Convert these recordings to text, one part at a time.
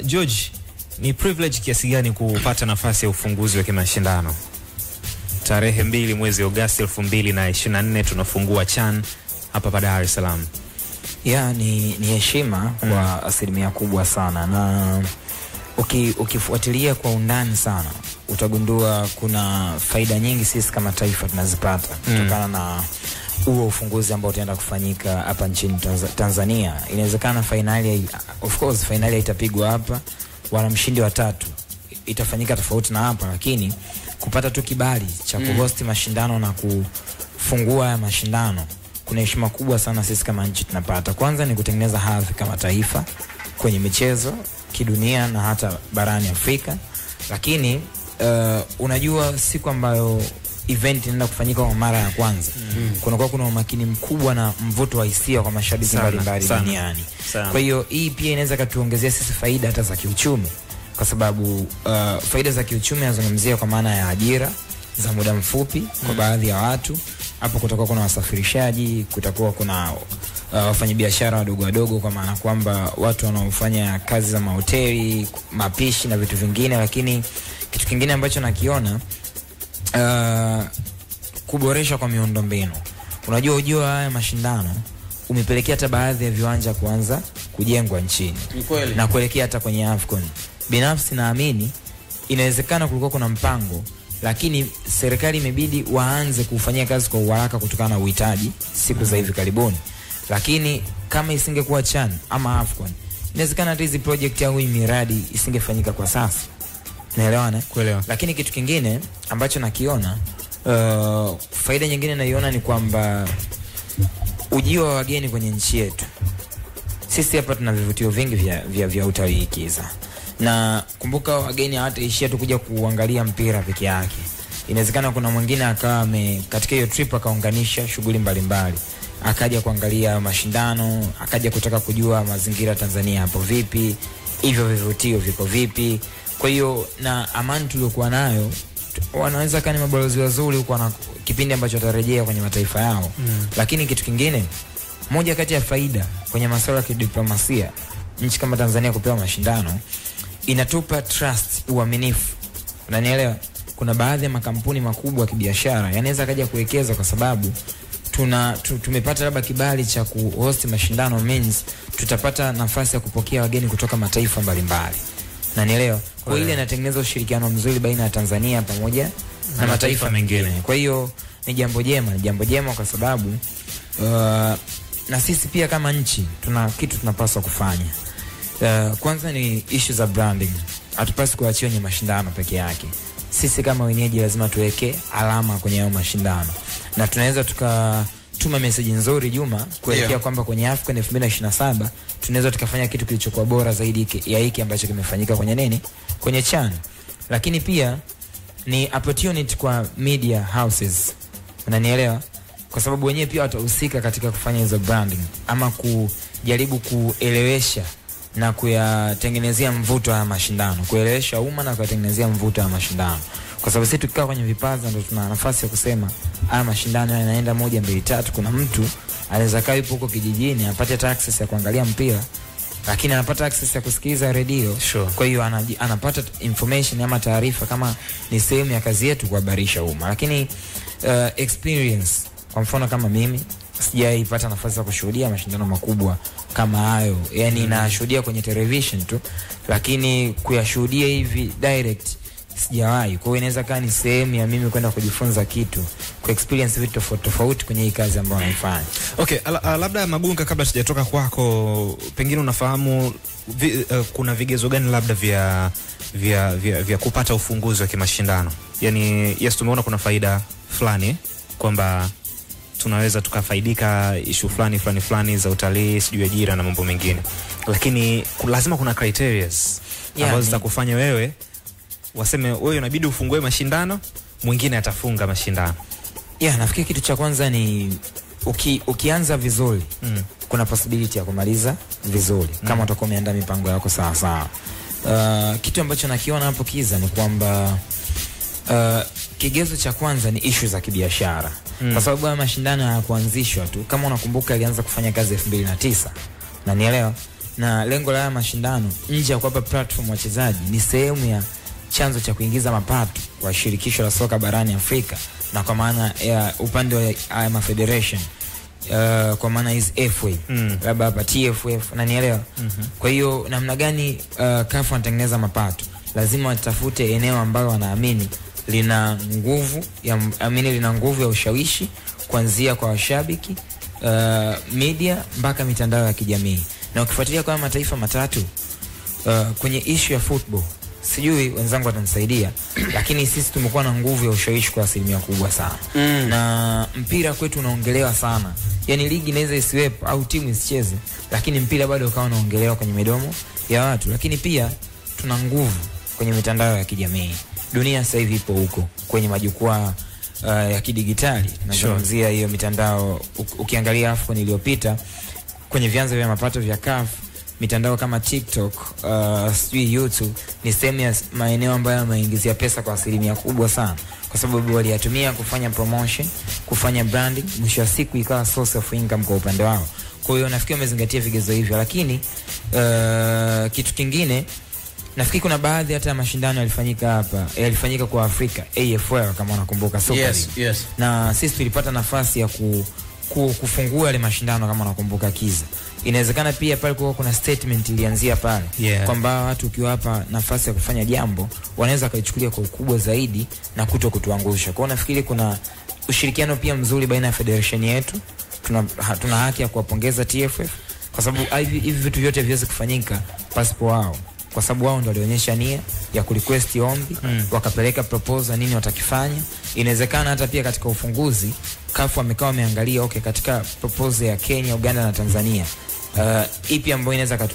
George, ni privilege kiasi gani kupata nafasi ya ufunguzi wa kimashindano? Tarehe 2 mwezi Agosti 2024 tunafungua CHAN hapa Dar es Salaam. Ni heshima kwa asilimia kubwa sana, na ukifuatilia kwa undani sana utagundua kuna faida nyingi sisi kama taifa tunazipata kutokana na huo ufunguzi ambao utaenda kufanyika hapa nchini Tanzania. Inawezekana finali itapigwa hapa, wana mshindi wa 3 itafanyika tofauti na hapa, lakini kupata tu kibali cha kuhost mashindano na kufungua ya mashindano, kuna heshima kubwa sana sisi kama nchi tunapata. Kwanza ni kutengeneza hadhi kama taifa kwenye michezo kidunia na hata barani Afrika. Lakini unajua siku ambayo event inaenda kufanyika kwa mara ya kwanza, kuna umakini mkubwa na mvuto wa hisia kwa mashabiki mbalimbali duniani. Kwa hiyo hii pia inaweza katuongezea sisi faida hata za kiuchumi, kwa sababu faida za kiuchumi nazungumzia kwa maana ya ajira za muda mfupi kwa baadhi ya watu. Hapo kutakuwa kuna wasafirishaji, kutakuwa kuna wafanyabiashara wadogo kwa maana kwamba watu wanaofanya kazi za mahoteli, mapishi na vitu vingine. Lakini kitu kingine ambacho nakiona, kuboresha kwa miundombinu. Unajua ujio haya mashindano umepelekea hata baadhi ya viwanja kuanza kujengwa nchini na kuelekea hata kwenye AFCON. Binafsi naamini inawezekana kulikuwa kuna mpango, lakini serikali imebidi waanze kufanyia kazi kwa uharaka kutokana na uhitaji siku za hivi karibuni. Lakini kama isingekuwa CHAN ama AFCON, inawezekana hata hizi project au miradi isingefanyika kwa sasa. Naelewana? Kuelewa. Lakini kitu kingine ambacho nakiona, faida nyingine naiona ni kwamba ujio wa wageni kwenye nchi yetu. Sisi hapa tuna vivutio vingi vya utalii kiza. Na kumbuka wageni hawataishia tu kuja kuangalia mpira peke yake. Inawezekana kuna mwingine akawa katika hiyo trip akaunganisha shughuli mbalimbali. Akaja kuangalia mashindano, akaja kutaka kujua mazingira Tanzania hapo vipi, hivyo vivutio viko vipi. Kwa hiyo na amani tuliokuwa nayo, wanaweza kani mabalozi wazuri huko na kipindi ambacho watarejea kwenye mataifa yao. Lakini kitu kingine, moja kati ya faida kwenye masuala ya kidiplomasia, nchi kama Tanzania kupewa mashindano inatupa trust, uaminifu. Unanielewa? Kuna baadhi ya makampuni makubwa ya kibiashara yanaweza kaja kuwekeza kwa sababu tumepata labda kibali cha kuhost mashindano, means tutapata nafasi ya kupokea wageni kutoka mataifa mbalimbali. Unanielewa? Kwa ile inatengeneza ushirikiano mzuri baina ya Tanzania pamoja na mataifa mengine. Kwa hiyo ni jambo jema kwa sababu na sisi pia kama nchi tuna kitu tunapaswa kufanya. Kwanza ni issue za branding. Hatupaswi kuachia kwenye mashindano peke yake. Sisi kama wenyeji lazima tuweke alama kwenye hayo mashindano. Na tunaweza tukatuma message nzuri Juma kuelekea kwamba kwenye AFCON 2027 tunaweza tukafanya kitu kilichokuwa bora zaidi ya hiki ambacho kimefanyika kwenye CHAN. Lakini pia ni opportunity kwa media houses. Unanielewa? Kwa sababu wenyewe pia watahusika katika kufanya hizo branding ama kujaribu kuelewesha na kuyatengenezea mvuto wa mashindano, kuelewesha umma na kuyatengenezea mvuto wa mashindano. Kwa sababu sisi tukikaa kwenye vipaza ndio tuna nafasi ya kusema haya mashindano yanaenda 1 2 3. Kuna mtu anaweza kaa yupo huko kijijini apate access ya kuangalia mpira, lakini anapata access ya kusikiliza radio. Kwa hiyo anapata information ama taarifa kama ni sehemu ya kazi yetu kuhabarisha umma. Lakini experience, kwa mfano kama mimi sijaipata nafasi ya kushuhudia mashindano makubwa kama hayo. Yani nashuhudia kwenye television tu, lakini kuyashuhudia hivi direct sijawahi. Kwa hiyo inaweza kaa ni sehemu ya mimi kwenda kujifunza kitu, ku experience vitu tofauti kwenye hii kazi ambayo naifanya. Okay, labda Magunga, kabla sijatoka kwako, pengine unafahamu kuna vigezo gani labda vya kupata ufunguzi wa kimashindano? Yani yes, tumeona kuna faida fulani kwamba tunaweza tukafaidika issue fulani za utalii, sijui ajira na mambo mengine. Lakini lazima kuna criteria ambazo zitakufanya wewe waseme wewe unabidi ufungue mashindano, mwingine atafunga mashindano. Nafikiri kitu cha kwanza ni ukianza vizuri, kuna possibility ya kumaliza vizuri kama utakuwa umeandaa mipango yako sawa. Kitu ambacho nakiona hapo kiza ni kwamba kigezo cha kwanza ni issue za kibiashara. Kwa sababu ya mashindano ya kuanzishwa tu, kama unakumbuka, ilianza kufanya kazi 2009. Na nielewa, na lengo la mashindano nje ya kuwapa platform wachezaji ni sehemu ya chanzo cha kuingiza mapato kwa shirikisho la soka barani Afrika, na kwa maana ya upande wa IMF Federation, kwa maana hizi FA, labda hapa TFF, unanielewa? Kwa hiyo namna gani CAF wanatengeneza mapato? Lazima watafute eneo ambalo wanaamini lina nguvu ya ushawishi, kuanzia kwa washabiki, media mpaka mitandao ya kijamii. Na ukifuatilia kwa mataifa matatu kwenye issue ya football, sijui wenzangu watanisaidia, lakini sisi tumekuwa na nguvu ya ushawishi kwa asilimia kubwa sana. Na mpira kwetu unaongelewa sana. Yani ligi inaweza isiwepo au timu isicheze, lakini mpira bado ukawa unaongelewa kwenye midomo ya watu. Lakini pia tuna nguvu kwenye mitandao ya kijamii. Dunia sasa hivi ipo huko kwenye majukwaa ya kidigitali. Nazungumzia hiyo mitandao. Ukiangalia AFCON iliyopita kwenye vyanzo vya mapato vya CAF, mitandao kama TikTok, YouTube ni sehemu ya maeneo ambayo yameingizia pesa kwa asilimia kubwa sana, kwa sababu waliyatumia kufanya promotion, kufanya branding, mwisho wa siku ikawa source of income kwa upande wao. Kwa hiyo nafikiri wamezingatia vigezo hivyo. Lakini kitu kingine, nafikiri kuna baadhi hata mashindano yalifanyika kwa Afrika, AFL kama unakumbuka, soka. Yes. Na sisi tulipata nafasi ya kufungua ile mashindano kama unakumbuka Kiza. Inawezekana pia pale kuna statement ilianzia pale, kwamba watu ukiwa hapa nafasi ya kufanya jambo wanaweza kaichukulia kwa ukubwa zaidi na kutuangusha. Kwa hiyo nafikiri kuna ushirikiano pia mzuri baina ya federation yetu. Tuna haki ya kuwapongeza TFF kwa sababu hivi vitu vyote viweze kufanyika pasipo wao, kwa sababu wao ndio walionyesha nia ya kurequest ombi, wakapeleka proposal nini watakifanya. Inawezekana hata pia katika ufunguzi CAF wameangalia katika proposal ya Kenya, Uganda na Tanzania, ipi ambayo inaweza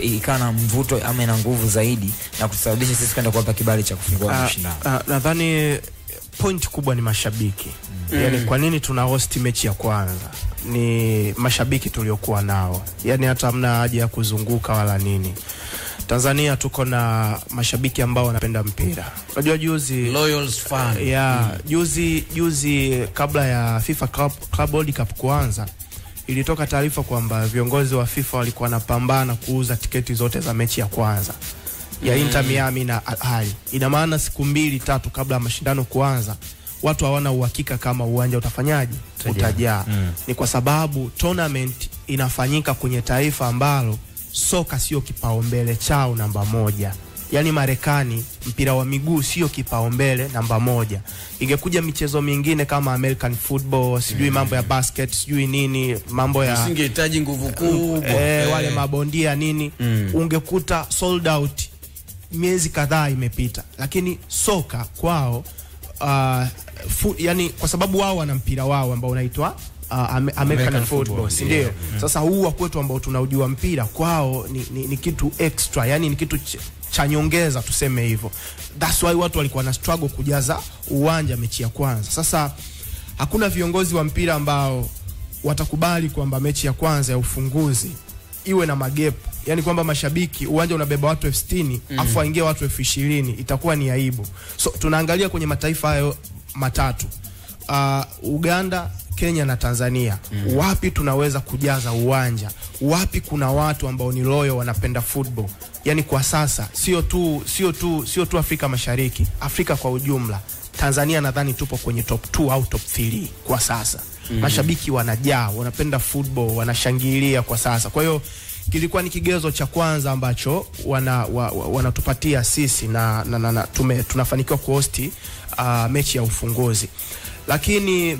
ikawa na mvuto ama ina nguvu zaidi na kusababisha sisi kwenda kuwapa kibali cha kufungua mashindano. Nadhani point kubwa ni mashabiki. Yani kwa nini tuna host mechi ya kwanza? Ni mashabiki tuliokuwa nao. Yani hata hamna haja ya kuzunguka wala nini. Tanzania tuko na mashabiki ambao wanapenda mpira. Unajua juzi loyal fan. Juzi kabla ya FIFA Club World Cup kuanza, ilitoka taarifa kwamba viongozi wa FIFA walikuwa wanapambana kuuza tiketi zote za mechi ya kwanza ya Inter Miami na Al Ahly. Ina maana siku 2-3 kabla ya mashindano kuanza, watu hawana uhakika kama uwanja utafanyaje, utajaa. Ni kwa sababu tournament inafanyika kwenye taifa ambalo soka sio kipaumbele chao namba 1. Yani Marekani mpira wa miguu sio kipaumbele namba 1. Ingekuja michezo mingine kama American football, sijui mambo ya basket, sijui nini, mambo ya usingehitaji nguvu kubwa, wale mabondia nini, ungekuta sold out miezi kadhaa imepita. Lakini soka kwao yani kwa sababu wao wana mpira wao ambao unaitwa American football, si ndio? Sasa huu kwetu ambao tunaujua mpira, kwao ni kitu extra, yani ni kitu cha nyongeza, tuseme hivyo. That's why watu walikuwa na struggle kujaza uwanja mechi ya kwanza. Sasa hakuna viongozi wa mpira ambao watakubali kwamba mechi ya kwanza ya ufunguzi iwe na magep, yani kwamba mashabiki uwanja unabeba watu 60,000 afu waingie watu 20,000, itakuwa ni aibu. So tunaangalia kwenye mataifa hayo matatu, Uganda, Kenya na Tanzania, wapi tunaweza kujaza uwanja, wapi kuna watu ambao ni loyal wanapenda football. Yani kwa sasa sio tu Afrika Mashariki, Afrika kwa ujumla. Tanzania nadhani tupo kwenye top 2 au top 3 kwa sasa. Mashabiki wanajaa, wanapenda football, wanashangilia kwa sasa. Kwa hiyo kilikuwa ni kigezo cha kwanza ambacho wanatupatia sisi na tunafanikiwa kuhosti mechi ya ufunguzi. Lakini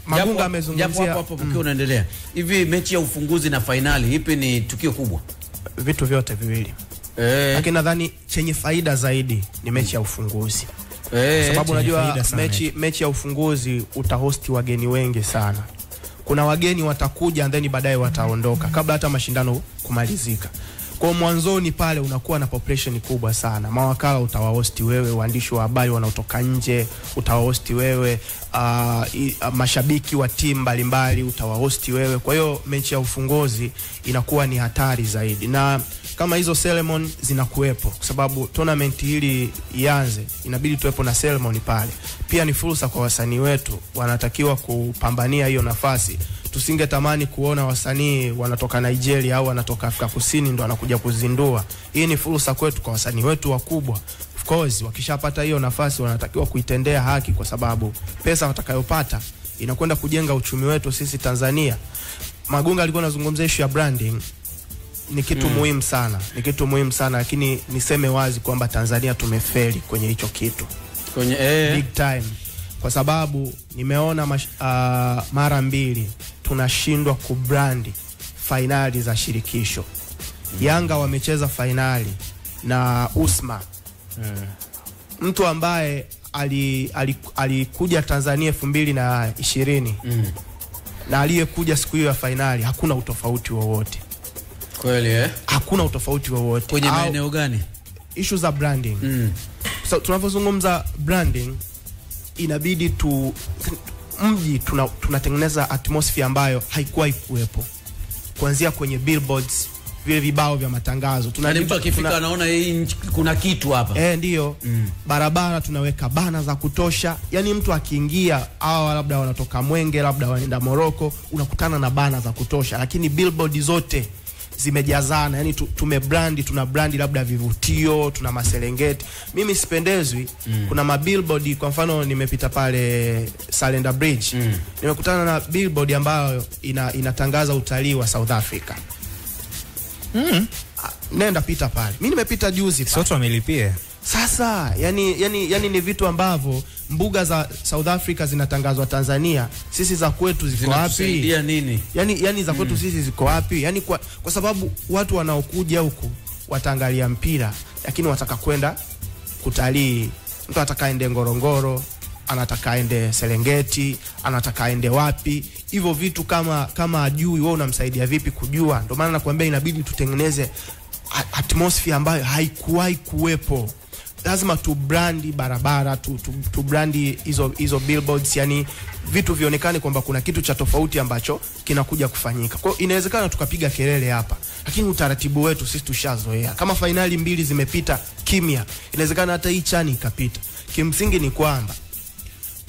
Magunga amezungumzia hapo ukiwa unaendelea. Hivi mechi ya ufunguzi na finali ipi ni tukio kubwa? Vitu vyote viwili. Lakini nadhani chenye faida zaidi ni mechi ya ufunguzi. Sababu unajua mechi ya ufunguzi utahosti wageni wengi sana. Kuna wageni watakuja and then baadaye wataondoka kabla hata mashindano kumalizika. Kwa mwanzoni pale unakuwa na population kubwa sana. Mawakala utawahosti wewe, waandishi wa habari wanaotoka nje utawahosti wewe, mashabiki wa timu mbalimbali utawahosti wewe. Kwa hiyo mechi ya ufunguzi inakuwa ni hatari zaidi. Na kama hizo ceremony zinakuepo, kwa sababu tournament hili ianze inabidi tuwepo na ceremony pale. Pia ni fursa kwa wasanii wetu, wanatakiwa kupambania hiyo nafasi. tusingetamani kuona wasanii wanatoka Nigeria au wanatoka Afrika Kusini ndo wanakuja kuzindua. Hii ni fursa kwetu kwa wasanii wetu wakubwa. Of course wakishapata hiyo nafasi wanatakiwa kuitendea haki, kwa sababu pesa watakayopata inakwenda kujenga uchumi wetu sisi Tanzania. Magunga alikuwa anazungumzia issue ya branding. Ni kitu muhimu sana. Ni kitu muhimu sana, lakini niseme wazi kwamba Tanzania tumefeli kwenye hicho kitu. Kwenye big time. Kwa sababu nimeona mara mbili tunashindwa kubrandi finali za shirikisho. Yanga wamecheza finali na Usma. Mtu ambaye alikuja Tanzania 2020 na aliyekuja siku hiyo ya finali, hakuna utofauti wowote. Kweli Hakuna utofauti wowote. Kwenye maeneo gani? Issue za branding. So tunapozungumza branding, inabidi mji tunatengeneza atmosphere ambayo haikuwa ikuwepo. Kuanzia kwenye billboards, vile vibao vya matangazo. Mtu akifika anaona hii kuna kitu hapa. Ndio. Barabara tunaweka bana za kutosha. Yaani mtu akiingia, au labda wanatoka Mwenge, labda wanaenda Morocco, unakutana na bana za kutosha. Lakini billboard zote zimejazana. Yaani tuna brandi labda vivutio, tuna Maserengeti. Mimi sipendezwi. Kuna mabillboard, kwa mfano nimepita pale Salenda Bridge. Nimekutana na billboard ambayo inatangaza utalii wa South Africa. Nenda pita pale. Mimi nimepita juzi pale. Sote wamelipia. Sasa yani ni vitu ambavyo mbuga za South Africa zinatangazwa Tanzania, sisi za kwetu ziko wapi? Zinasaidia nini? Yani za kwetu sisi ziko wapi? Yani kwa sababu watu wanaokuja huku wataangalia mpira, lakini wataka kwenda kutalii. Mtu atakaende Ngorongoro, anataka aende Serengeti, anataka aende wapi? Hivyo vitu kama ajui, wewe unamsaidia vipi kujua? Ndio maana nakwambia inabidi tutengeneze atmosphere ambayo haikuwahi kuwepo. Lazima tu brandi barabara, tu brandi hizo billboards, yani vitu vionekane kwamba kuna kitu cha tofauti ambacho kinakuja kufanyika. Kwa hiyo inawezekana tukapiga kelele hapa, lakini utaratibu wetu sisi tushazoea. Kama finali 2 zimepita kimya, inawezekana hata hii chani ikapita. Kimsingi ni kwamba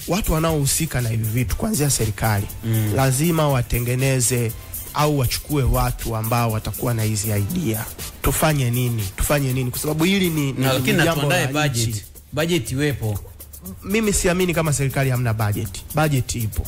watu wanaohusika na hivi vitu, kuanzia serikali, lazima watengeneze au wachukue watu ambao watakuwa na hizi idea. Tufanye nini? Kwa sababu hili ni jambo la budget. Budget iwepo. Mimi siamini kama serikali hamna budget. Budget ipo.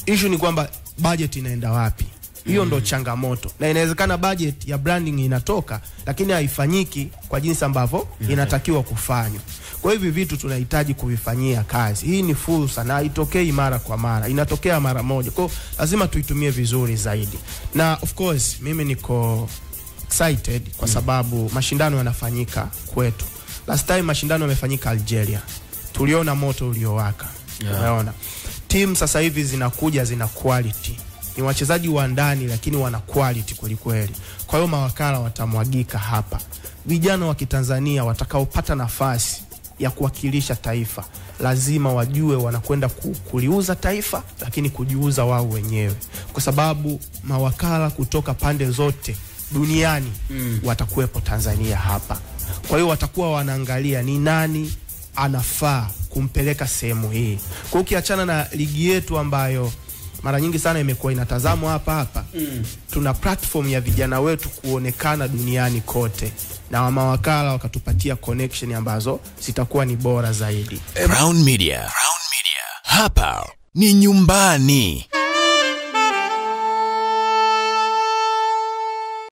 Issue ni kwamba budget inaenda wapi? Hiyo ndo changamoto. Na inawezekana budget ya branding inatoka, lakini haifanyiki kwa jinsi ambavyo inatakiwa kufanywa. Kwa hivyo vitu tunahitaji kuvifanyia kazi. Hii ni fursa na haitokei mara kwa mara. Inatokea mara moja. Kwa hiyo lazima tuitumie vizuri zaidi. Na of course mimi niko excited kwa sababu mashindano yanafanyika kwetu. Last time mashindano yamefanyika Algeria. Tuliona moto uliowaka. Unaona. Team sasa hivi zinakuja zina quality. Ni wachezaji wa ndani lakini wana quality kweli kweli. Kwa hiyo mawakala watamwagika hapa. Vijana wa Kitanzania watakaopata nafasi ya kuwakilisha taifa lazima wajue wanakwenda kuliuza taifa, lakini kujiuza wao wenyewe, kwa sababu mawakala kutoka pande zote duniani watakuwepo Tanzania hapa. Kwa hiyo watakuwa wanaangalia ni nani anafaa kumpeleka sehemu hii. Kwa hiyo ukiachana na ligi yetu ambayo mara nyingi sana imekuwa inatazamwa hapa, tuna platform ya vijana wetu kuonekana duniani kote, na mawakala wakatupatia connection ambazo zitakuwa ni bora zaidi. Crown Media. Hapa ni nyumbani.